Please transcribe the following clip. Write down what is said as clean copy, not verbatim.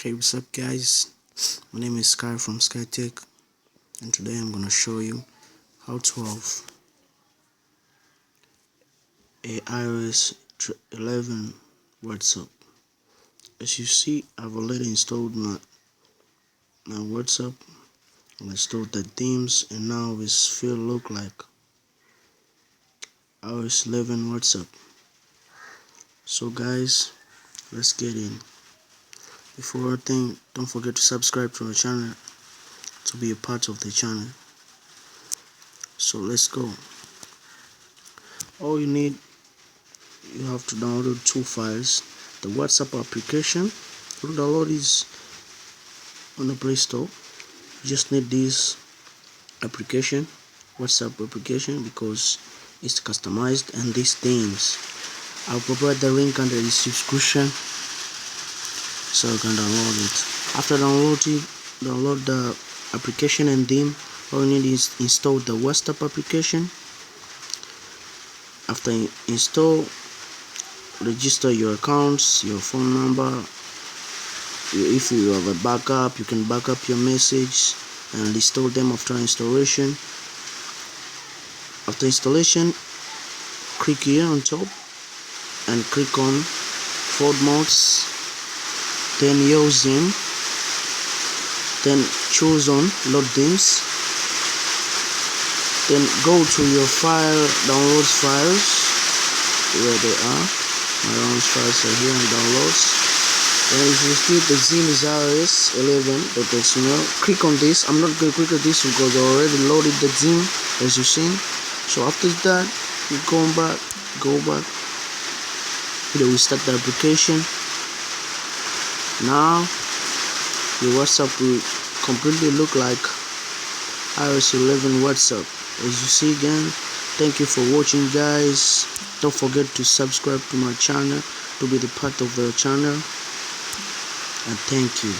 Hey, what's up guys? My name is Sky from SkyTech, and today I'm gonna show you how to have a iOS 11 WhatsApp. As you see, I've already installed my WhatsApp and installed the themes, and now it's look like iOS 11 WhatsApp. So guys, let's get in. Before I think, don't forget to subscribe to our channel to be a part of the channel. So let's go. All you have to download two files. The WhatsApp application, you download this on the Play Store. You just need this application, WhatsApp application, because it's customized, and these themes. I'll provide the link under the description so you can download it. After download the application and theme, all you need is install the WhatsApp application. After install, register your accounts, your phone number. If you have a backup, you can back up your message and install them after installation. After installation, click here on top and click on forward modes, then use them, then choose on load themes, then go to your downloads files where they are. My downloads files are here in downloads. And if you see the theme is iOS 11.xml, click on this. I'm not going to click on this because I already loaded the theme, as you see. So after that, you go back, then we start the application. Now your WhatsApp will completely look like iOS 11 WhatsApp. As you see again, thank you for watching guys. Don't forget to subscribe to my channel to be the part of the channel, and thank you.